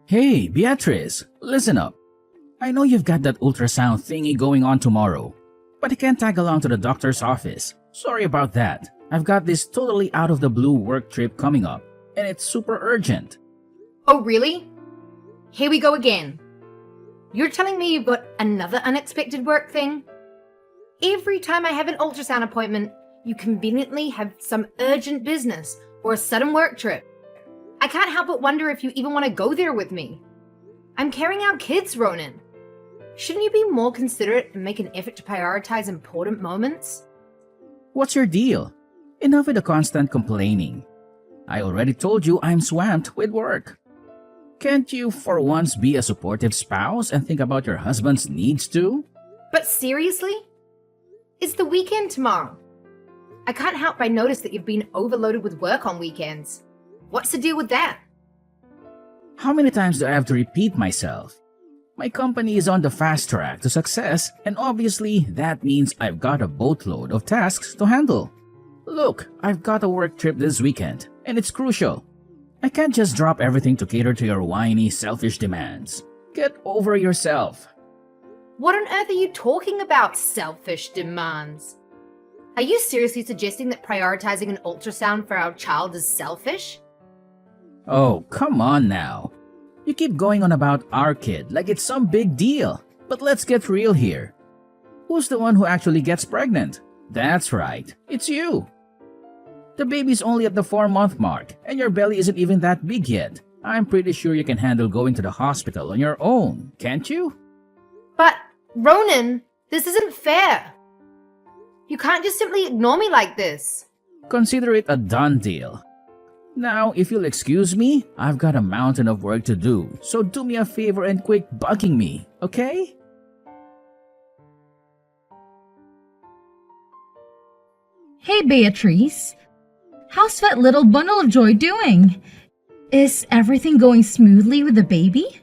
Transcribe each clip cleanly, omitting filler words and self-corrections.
Hey, Beatrice, listen up. I know you've got that ultrasound thingy going on tomorrow, but I can't tag along to the doctor's office. Sorry about that. I've got this totally out of the blue work trip coming up, and it's super urgent. Oh, really? Here we go again. You're telling me you've got another unexpected work thing? Every time I have an ultrasound appointment, you conveniently have some urgent business or a sudden work trip. I can't help but wonder if you even want to go there with me. I'm carrying out kids, Ronan. Shouldn't you be more considerate and make an effort to prioritize important moments? What's your deal? Enough with the constant complaining. I already told you I'm swamped with work. Can't you for once be a supportive spouse and think about your husband's needs too? But seriously? It's the weekend tomorrow. I can't help but notice that you've been overloaded with work on weekends. What's the deal with that? How many times do I have to repeat myself? My company is on the fast track to success, and obviously that means I've got a boatload of tasks to handle. Look, I've got a work trip this weekend, and it's crucial. I can't just drop everything to cater to your whiny, selfish demands. Get over yourself. What on earth are you talking about, selfish demands? Are you seriously suggesting that prioritizing an ultrasound for our child is selfish? Oh, come on now. You keep going on about our kid like it's some big deal. But let's get real here. Who's the one who actually gets pregnant? That's right, it's you. The baby's only at the 4-month mark, and your belly isn't even that big yet. I'm pretty sure you can handle going to the hospital on your own, can't you? But, Ronan, this isn't fair. You can't just simply ignore me like this. Consider it a done deal. Now, if you'll excuse me, I've got a mountain of work to do, so do me a favor and quit bugging me, okay? Hey, Beatrice. How's that little bundle of joy doing? Is everything going smoothly with the baby?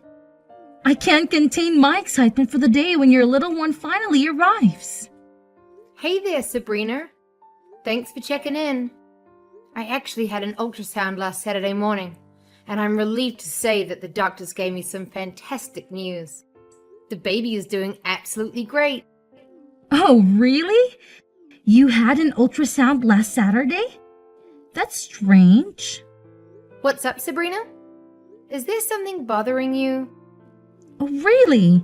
I can't contain my excitement for the day when your little one finally arrives. Hey there, Sabrina. Thanks for checking in. I actually had an ultrasound last Saturday morning, and I'm relieved to say that the doctors gave me some fantastic news. The baby is doing absolutely great. Oh, really? You had an ultrasound last Saturday? That's strange. What's up, Sabrina? Is there something bothering you? Oh, really?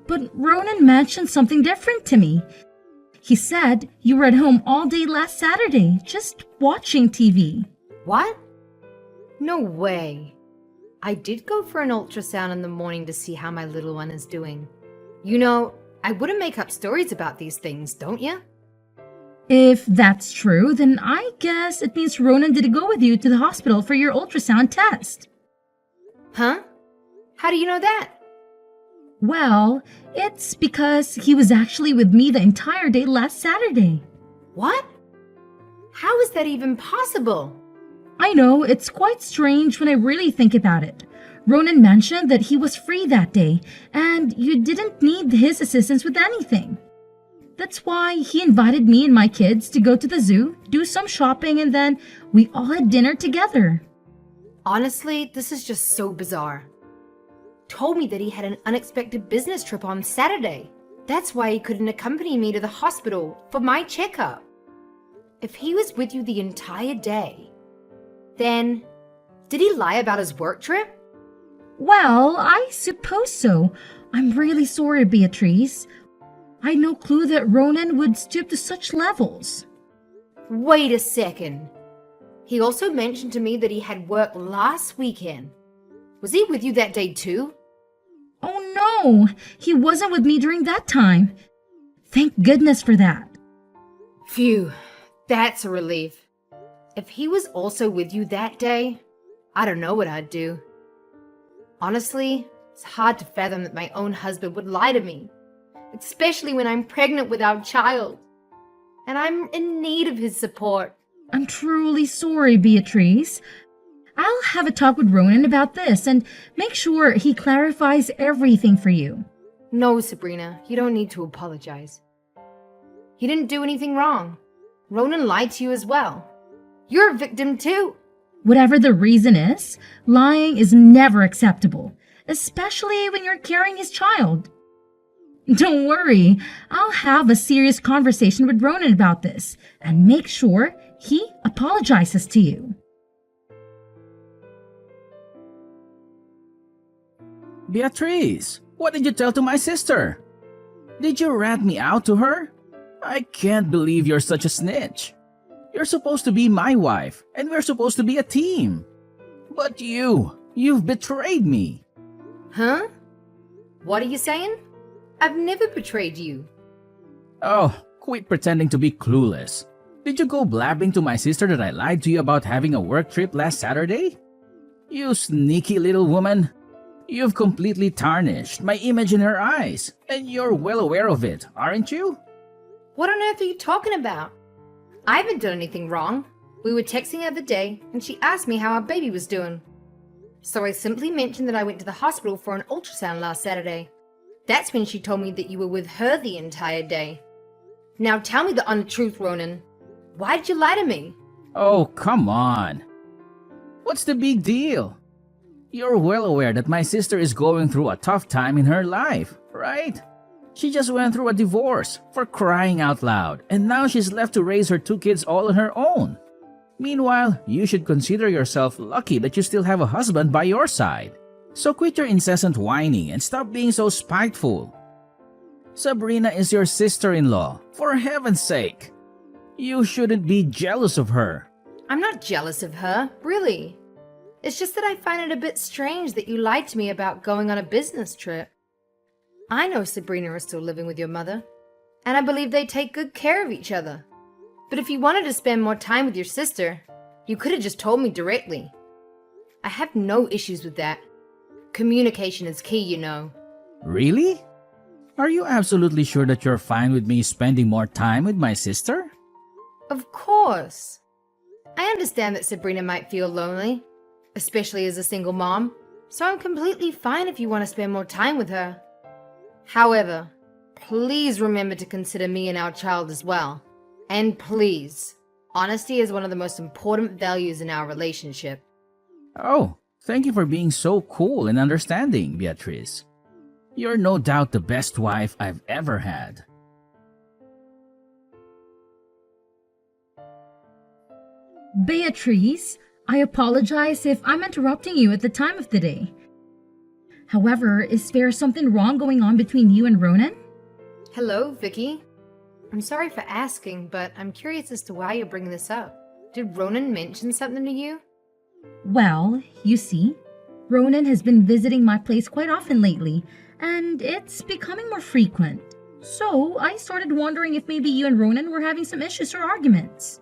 But Ronan mentioned something different to me. He said you were at home all day last Saturday, just watching TV. What? No way. I did go for an ultrasound in the morning to see how my little one is doing. You know, I wouldn't make up stories about these things, don't you? If that's true, then I guess it means Ronan did go with you to the hospital for your ultrasound test. Huh? How do you know that? Well, it's because he was actually with me the entire day last Saturday. What? How is that even possible? I know, it's quite strange when I really think about it. Ronan mentioned that he was free that day, and you didn't need his assistance with anything. That's why he invited me and my kids to go to the zoo, do some shopping, and then we all had dinner together. Honestly, this is just so bizarre. Told me that he had an unexpected business trip on Saturday. That's why he couldn't accompany me to the hospital for my checkup. If he was with you the entire day, then did he lie about his work trip? Well, I suppose so. I'm really sorry, Beatrice. I had no clue that Ronan would stoop to such levels. Wait a second. He also mentioned to me that he had work last weekend. Was he with you that day too? Oh no, he wasn't with me during that time. Thank goodness for that. Phew, that's a relief. If he was also with you that day, I don't know what I'd do. Honestly, it's hard to fathom that my own husband would lie to me, especially when I'm pregnant with our child, and I'm in need of his support. I'm truly sorry, Beatrice. I'll have a talk with Ronan about this and make sure he clarifies everything for you. No, Sabrina, you don't need to apologize. He didn't do anything wrong. Ronan lied to you as well. You're a victim too. Whatever the reason is, lying is never acceptable, especially when you're carrying his child. Don't worry, I'll have a serious conversation with Ronan about this and make sure he apologizes to you. Beatrice, what did you tell to my sister? Did you rat me out to her? I can't believe you're such a snitch. You're supposed to be my wife, and we're supposed to be a team. But you've betrayed me. Huh? What are you saying? I've never betrayed you. Oh, quit pretending to be clueless. Did you go blabbing to my sister that I lied to you about having a work trip last Saturday? You sneaky little woman. You've completely tarnished my image in her eyes, and you're well aware of it, aren't you? What on earth are you talking about? I haven't done anything wrong. We were texting the other day, and she asked me how our baby was doing. So I simply mentioned that I went to the hospital for an ultrasound last Saturday. That's when she told me that you were with her the entire day. Now tell me the honest truth, Ronan. Why did you lie to me? Oh, come on. What's the big deal? You're well aware that my sister is going through a tough time in her life, right? She just went through a divorce, for crying out loud, and now she's left to raise her two kids all on her own. Meanwhile, you should consider yourself lucky that you still have a husband by your side. So quit your incessant whining and stop being so spiteful. Sabrina is your sister-in-law, for heaven's sake. You shouldn't be jealous of her. I'm not jealous of her, really. It's just that I find it a bit strange that you lied to me about going on a business trip. I know Sabrina is still living with your mother, and I believe they take good care of each other. But if you wanted to spend more time with your sister, you could have just told me directly. I have no issues with that. Communication is key, you know. Really? Are you absolutely sure that you're fine with me spending more time with my sister? Of course. I understand that Sabrina might feel lonely, especially as a single mom, so I'm completely fine if you want to spend more time with her. However, please remember to consider me and our child as well. And please, honesty is one of the most important values in our relationship. Oh, thank you for being so cool and understanding, Beatrice. You're no doubt the best wife I've ever had. Beatrice, I apologize if I'm interrupting you at the time of the day. However, is there something wrong going on between you and Ronan? Hello, Vicky. I'm sorry for asking, but I'm curious as to why you're bringing this up. Did Ronan mention something to you? Well, you see, Ronan has been visiting my place quite often lately, and it's becoming more frequent. So I started wondering if maybe you and Ronan were having some issues or arguments.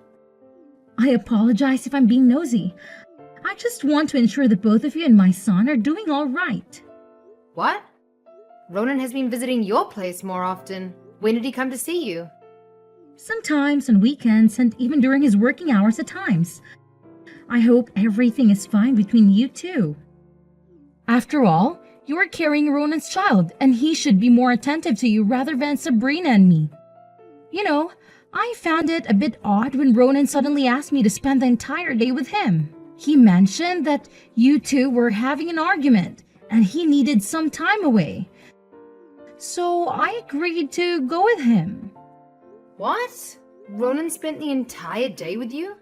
I apologize if I'm being nosy. I just want to ensure that both of you and my son are doing all right. What? Ronan has been visiting your place more often. When did he come to see you? Sometimes on weekends and even during his working hours at times. I hope everything is fine between you two. After all, you are carrying Ronan's child, and he should be more attentive to you rather than Sabrina and me. You know, I found it a bit odd when Ronan suddenly asked me to spend the entire day with him. He mentioned that you two were having an argument, and he needed some time away. So I agreed to go with him. What? Ronan spent the entire day with you?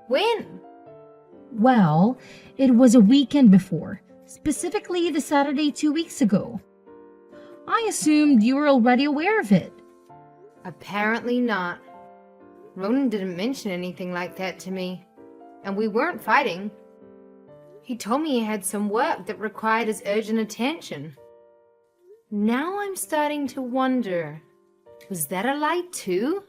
When? Well, it was a weekend before, specifically the Saturday 2 weeks ago. I assumed you were already aware of it. Apparently not. Ronan didn't mention anything like that to me, and we weren't fighting. He told me he had some work that required his urgent attention. Now I'm starting to wonder, was that a lie too?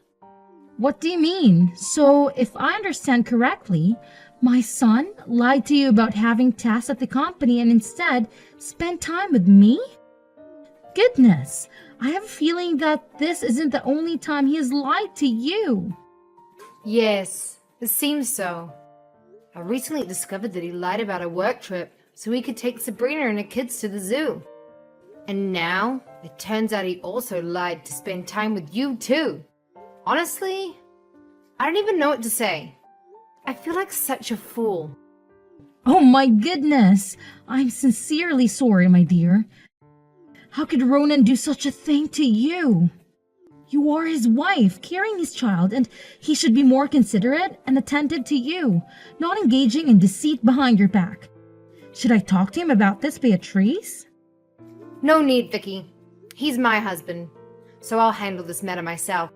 What do you mean? So, if I understand correctly, my son lied to you about having tasks at the company and instead spent time with me? Goodness, I have a feeling that this isn't the only time he has lied to you. Yes, it seems so. I recently discovered that he lied about a work trip so he could take Sabrina and her kids to the zoo. And now, it turns out he also lied to spend time with you too. Honestly, I don't even know what to say. I feel like such a fool. Oh my goodness! I'm sincerely sorry, my dear. How could Ronan do such a thing to you? You are his wife, carrying his child, and he should be more considerate and attentive to you, not engaging in deceit behind your back. Should I talk to him about this, Beatrice? No need, Vicky. He's my husband, so I'll handle this matter myself.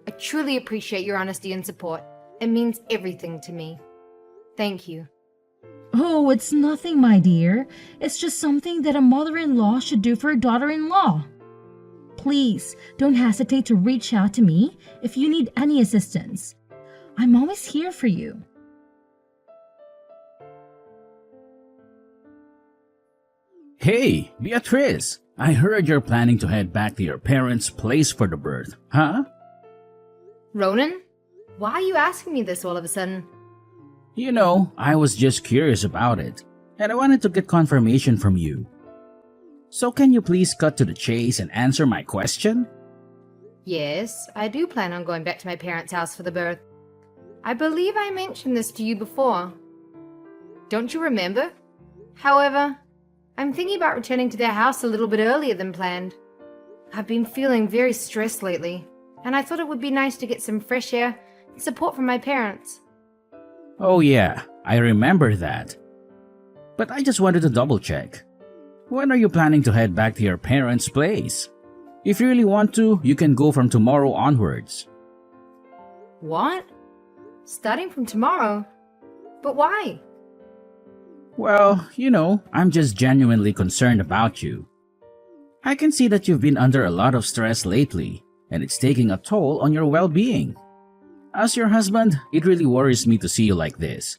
I truly appreciate your honesty and support. It means everything to me. Thank you. Oh, it's nothing, my dear. It's just something that a mother-in-law should do for a daughter-in-law. Please, don't hesitate to reach out to me if you need any assistance. I'm always here for you. Hey, Beatrice! I heard you're planning to head back to your parents' place for the birth, huh? Ronan? Why are you asking me this all of a sudden? You know, I was just curious about it, and I wanted to get confirmation from you. So can you please cut to the chase and answer my question? Yes, I do plan on going back to my parents' house for the birth. I believe I mentioned this to you before. Don't you remember? However, I'm thinking about returning to their house a little bit earlier than planned. I've been feeling very stressed lately, and I thought it would be nice to get some fresh air and support from my parents. Oh yeah, I remember that. But I just wanted to double check. When are you planning to head back to your parents' place? If you really want to, you can go from tomorrow onwards. What? Starting from tomorrow? But why? Well, you know, I'm just genuinely concerned about you. I can see that you've been under a lot of stress lately, and it's taking a toll on your well-being. As your husband, it really worries me to see you like this.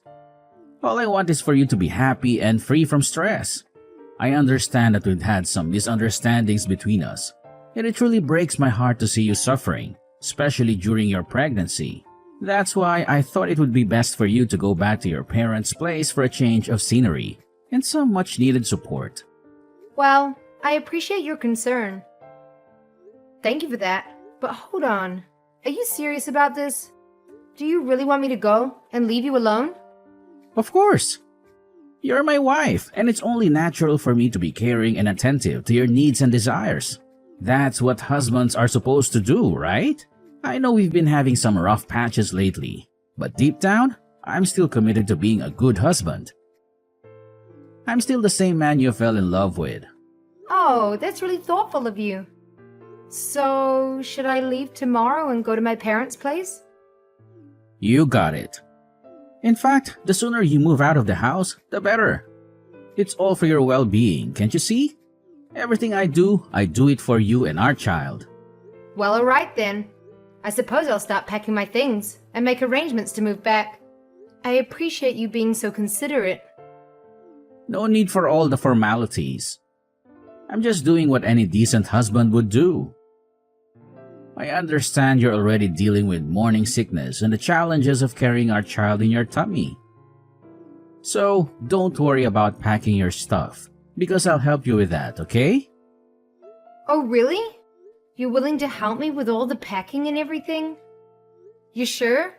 All I want is for you to be happy and free from stress. I understand that we've had some misunderstandings between us, and it truly breaks my heart to see you suffering, especially during your pregnancy. That's why I thought it would be best for you to go back to your parents' place for a change of scenery and some much-needed support. Well, I appreciate your concern. Thank you for that. But hold on. Are you serious about this? Do you really want me to go and leave you alone? Of course! You're my wife, and it's only natural for me to be caring and attentive to your needs and desires. That's what husbands are supposed to do, right? I know we've been having some rough patches lately, but deep down, I'm still committed to being a good husband. I'm still the same man you fell in love with. Oh, that's really thoughtful of you. So, should I leave tomorrow and go to my parents' place? You got it. In fact, the sooner you move out of the house, the better. It's all for your well-being, can't you see? Everything I do it for you and our child. Well, alright then. I suppose I'll start packing my things and make arrangements to move back. I appreciate you being so considerate. No need for all the formalities. I'm just doing what any decent husband would do. I understand you're already dealing with morning sickness and the challenges of carrying our child in your tummy. So, don't worry about packing your stuff, because I'll help you with that, okay? Oh, really? You're willing to help me with all the packing and everything? You sure?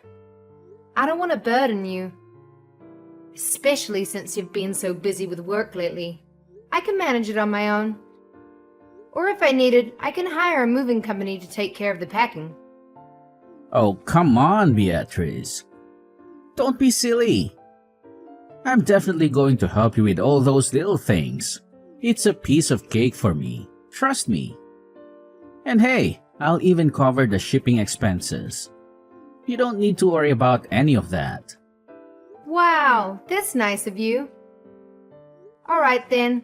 I don't want to burden you. Especially since you've been so busy with work lately. I can manage it on my own. Or if I needed, I can hire a moving company to take care of the packing. Oh, come on, Beatrice. Don't be silly. I'm definitely going to help you with all those little things. It's a piece of cake for me. Trust me. And hey, I'll even cover the shipping expenses. You don't need to worry about any of that. Wow, that's nice of you. Alright then.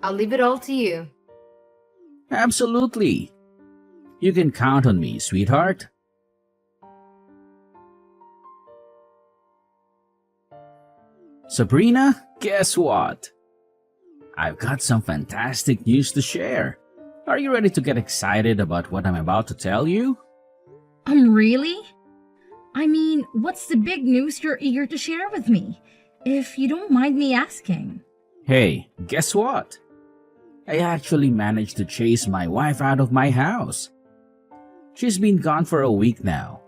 I'll leave it all to you. Absolutely. You can count on me, sweetheart. Sabrina, guess what? I've got some fantastic news to share. Are you ready to get excited about what I'm about to tell you? Really? I mean, what's the big news you're eager to share with me? If you don't mind me asking. Hey, guess what? I actually managed to chase my wife out of my house. She's been gone for a week now,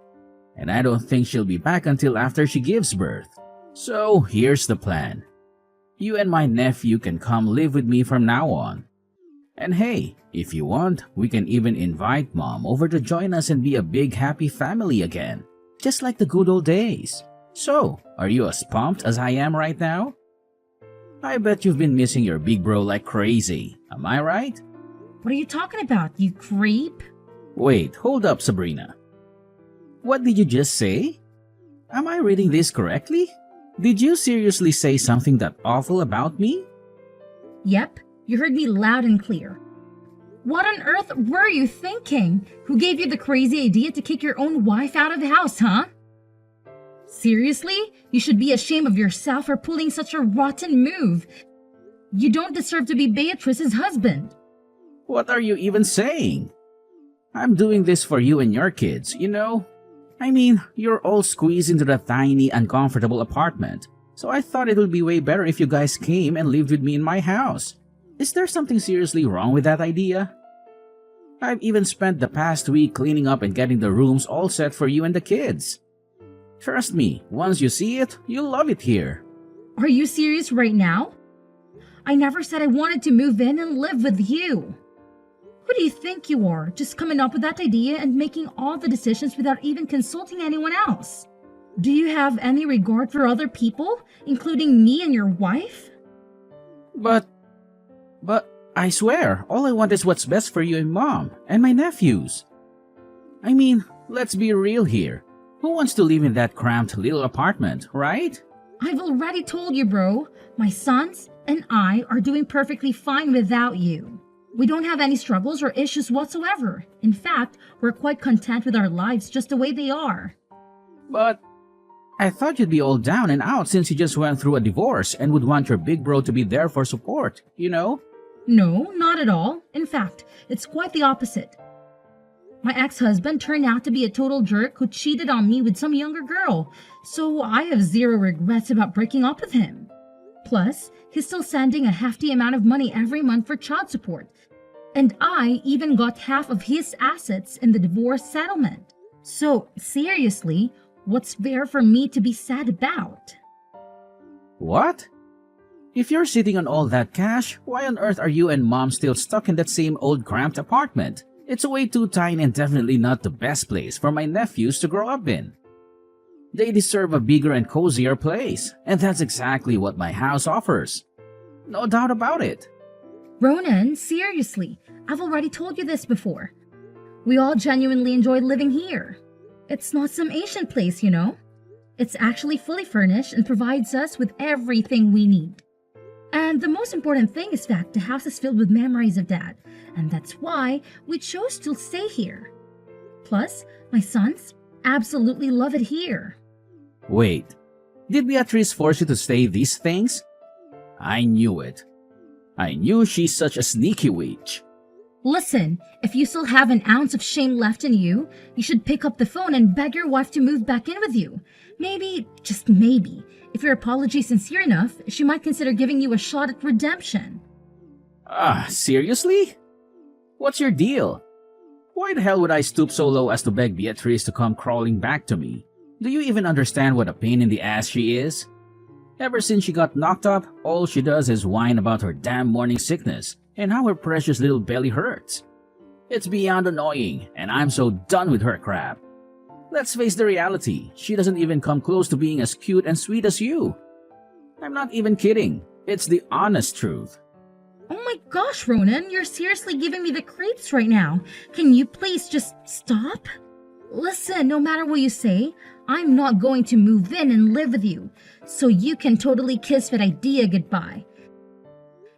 and I don't think she'll be back until after she gives birth. So here's the plan. You and my nephew can come live with me from now on. And hey, if you want, we can even invite Mom over to join us and be a big happy family again. Just like the good old days. So, are you as pumped as I am right now? I bet you've been missing your big bro like crazy. Am I right? What are you talking about, you creep? Wait, hold up, Sabrina. What did you just say? Am I reading this correctly? Did you seriously say something that awful about me? Yep, you heard me loud and clear. What on earth were you thinking? Who gave you the crazy idea to kick your own wife out of the house, huh? Seriously? You should be ashamed of yourself for pulling such a rotten move. You don't deserve to be Beatrice's husband. What are you even saying? I'm doing this for you and your kids, you know? I mean, you're all squeezed into the tiny, uncomfortable apartment, so I thought it would be way better if you guys came and lived with me in my house. Is there something seriously wrong with that idea? I've even spent the past week cleaning up and getting the rooms all set for you and the kids. Trust me, once you see it, you'll love it here. Are you serious right now? I never said I wanted to move in and live with you. Who do you think you are, just coming up with that idea and making all the decisions without even consulting anyone else? Do you have any regard for other people, including me and your wife? But I swear, all I want is what's best for you and Mom, and my nephews. I mean, let's be real here. Who wants to live in that cramped little apartment, right? I've already told you, bro. My sons and I are doing perfectly fine without you. We don't have any struggles or issues whatsoever. In fact, we're quite content with our lives just the way they are. But I thought you'd be all down and out since you just went through a divorce and would want your big bro to be there for support, you know? No, not at all. In fact, it's quite the opposite. My ex-husband turned out to be a total jerk who cheated on me with some younger girl, so I have zero regrets about breaking up with him. Plus, he's still sending a hefty amount of money every month for child support, and I even got half of his assets in the divorce settlement. So, seriously, what's there for me to be sad about? What? If you're sitting on all that cash, why on earth are you and Mom still stuck in that same old cramped apartment? It's way too tiny and definitely not the best place for my nephews to grow up in. They deserve a bigger and cozier place, and that's exactly what my house offers. No doubt about it. Ronan, seriously, I've already told you this before. We all genuinely enjoy living here. It's not some Asian place, you know. It's actually fully furnished and provides us with everything we need. And the most important thing is that the house is filled with memories of Dad, and that's why we chose to stay here. Plus, my sons absolutely love it here. Wait, did Beatrice force you to say these things? I knew it. I knew she's such a sneaky witch. Listen, if you still have an ounce of shame left in you, you should pick up the phone and beg your wife to move back in with you. Maybe, just maybe, if your apology is sincere enough, she might consider giving you a shot at redemption. Seriously? What's your deal? Why the hell would I stoop so low as to beg Beatrice to come crawling back to me? Do you even understand what a pain in the ass she is? Ever since she got knocked up, all she does is whine about her damn morning sickness and how her precious little belly hurts. It's beyond annoying, and I'm so done with her crap. Let's face the reality, she doesn't even come close to being as cute and sweet as you. I'm not even kidding, it's the honest truth. Oh my gosh, Ronan, you're seriously giving me the creeps right now. Can you please just stop? Listen, no matter what you say, I'm not going to move in and live with you, so you can totally kiss that idea goodbye.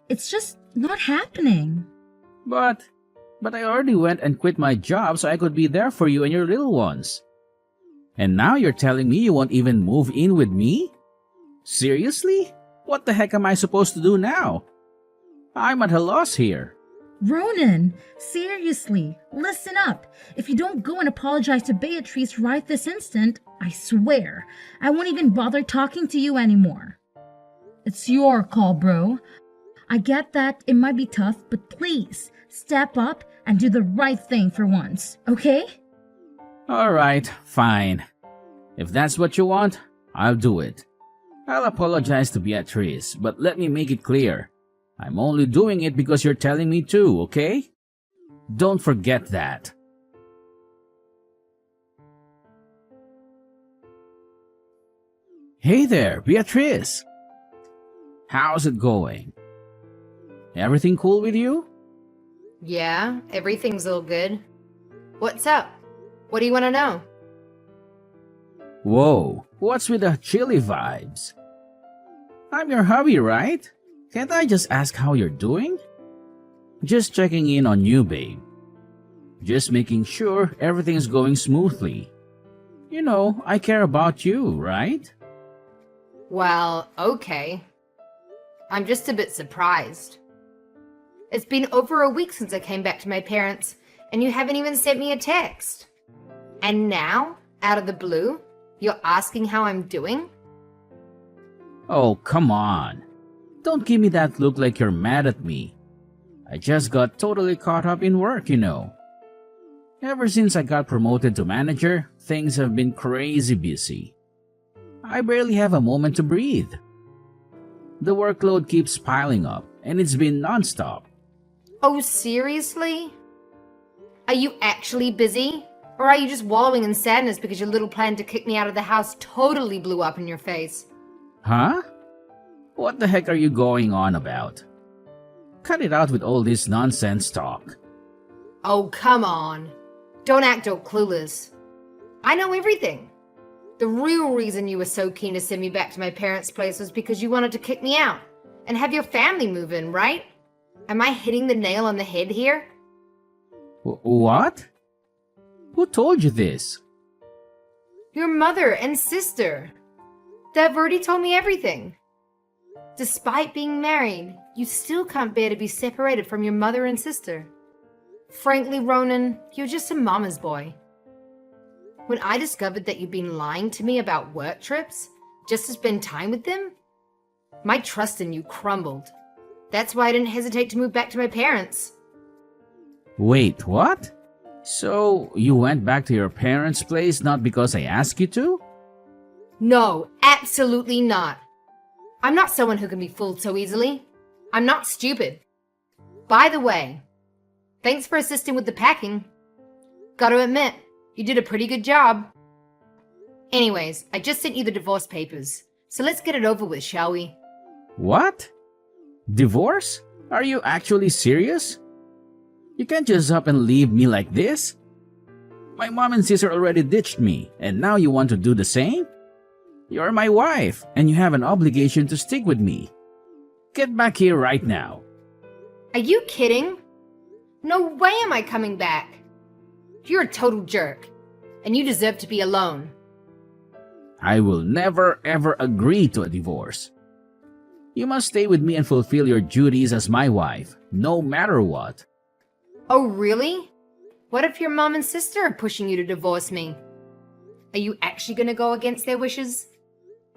It's just not happening. But I already went and quit my job so I could be there for you and your little ones. And now you're telling me you won't even move in with me? Seriously? What the heck am I supposed to do now? I'm at a loss here. Ronan, seriously, listen up. If you don't go and apologize to Beatrice right this instant, I swear, I won't even bother talking to you anymore. It's your call, bro. I get that it might be tough, but please, step up and do the right thing for once, okay? Alright, fine. If that's what you want, I'll do it. I'll apologize to Beatrice, but let me make it clear. I'm only doing it because you're telling me to, okay? Don't forget that. Hey there, Beatrice. How's it going? Everything cool with you? Yeah, everything's all good. What's up? What do you want to know? Whoa, what's with the chilly vibes? I'm your hubby, right? Can't I just ask how you're doing? Just checking in on you, babe. Just making sure everything's going smoothly. You know, I care about you, right? Well, okay. I'm just a bit surprised. It's been over a week since I came back to my parents, and you haven't even sent me a text. And now, out of the blue, you're asking how I'm doing? Oh, come on. Don't give me that look like you're mad at me. I just got totally caught up in work, you know. Ever since I got promoted to manager, things have been crazy busy. I barely have a moment to breathe. The workload keeps piling up, and it's been nonstop. Oh, seriously? Are you actually busy? Or are you just wallowing in sadness because your little plan to kick me out of the house totally blew up in your face? Huh? What the heck are you going on about? Cut it out with all this nonsense talk. Oh, come on. Don't act all clueless. I know everything. The real reason you were so keen to send me back to my parents' place was because you wanted to kick me out and have your family move in, right? Am I hitting the nail on the head here? What? Who told you this? Your mother and sister. They've already told me everything. Despite being married, you still can't bear to be separated from your mother and sister. Frankly, Ronan, you're just a mama's boy. When I discovered that you'd been lying to me about work trips just to spend time with them, my trust in you crumbled. That's why I didn't hesitate to move back to my parents. Wait, what? So, you went back to your parents' place not because I asked you to? No, absolutely not. I'm not someone who can be fooled so easily. I'm not stupid. By the way, thanks for assisting with the packing. Gotta admit, you did a pretty good job. Anyways, I just sent you the divorce papers, so let's get it over with, shall we? What? Divorce? Are you actually serious? You can't just up and leave me like this. My mom and sister already ditched me, and now you want to do the same? You're my wife, and you have an obligation to stick with me. Get back here right now. Are you kidding? No way am I coming back. You're a total jerk, and you deserve to be alone. I will never ever agree to a divorce. You must stay with me and fulfill your duties as my wife, no matter what. Oh, really? What if your mom and sister are pushing you to divorce me? Are you actually gonna go against their wishes?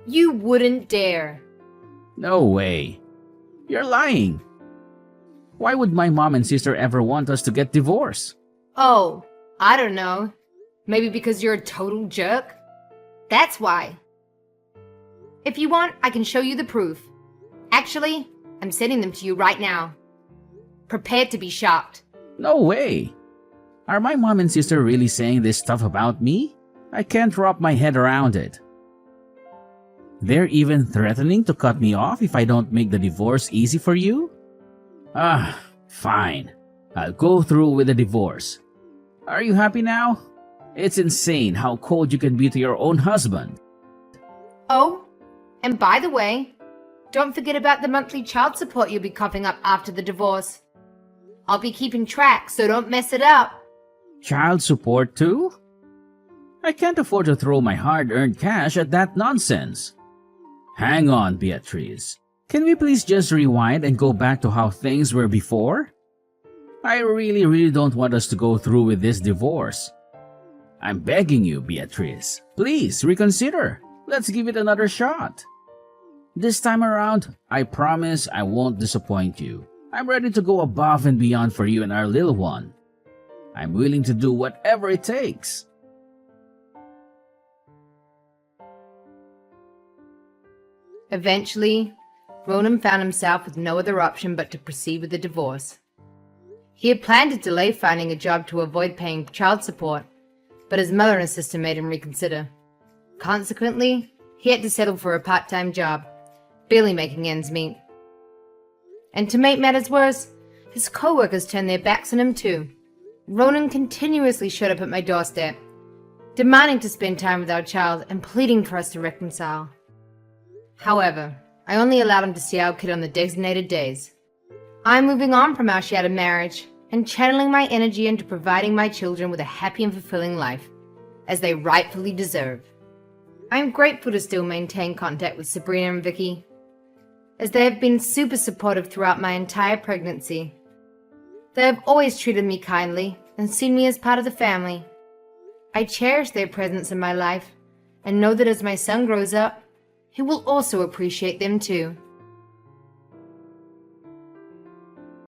You wouldn't dare. No way. You're lying. Why would my mom and sister ever want us to get divorced? Oh, I don't know. Maybe because you're a total jerk? That's why. If you want, I can show you the proof. Actually, I'm sending them to you right now. Prepare to be shocked. No way. Are my mom and sister really saying this stuff about me? I can't wrap my head around it. They're even threatening to cut me off if I don't make the divorce easy for you? Fine. I'll go through with the divorce. Are you happy now? It's insane how cold you can be to your own husband. Oh, and by the way, don't forget about the monthly child support you'll be coughing up after the divorce. I'll be keeping track, so don't mess it up. Child support too? I can't afford to throw my hard-earned cash at that nonsense. Hang on, Beatrice. Can we please just rewind and go back to how things were before? I really don't want us to go through with this divorce. I'm begging you, Beatrice. Please reconsider. Let's give it another shot. This time around, I promise I won't disappoint you. I'm ready to go above and beyond for you and our little one. I'm willing to do whatever it takes. Eventually, Ronan found himself with no other option but to proceed with the divorce. He had planned to delay finding a job to avoid paying child support, but his mother and his sister made him reconsider. Consequently, he had to settle for a part-time job, barely making ends meet. And to make matters worse, his co-workers turned their backs on him too. Ronan continuously showed up at my doorstep, demanding to spend time with our child and pleading for us to reconcile. However, I only allowed him to see our kid on the designated days. I'm moving on from our shattered marriage and channeling my energy into providing my children with a happy and fulfilling life, as they rightfully deserve. I am grateful to still maintain contact with Sabrina and Vicky, as they have been super supportive throughout my entire pregnancy. They have always treated me kindly and seen me as part of the family. I cherish their presence in my life and know that as my son grows up, he will also appreciate them too.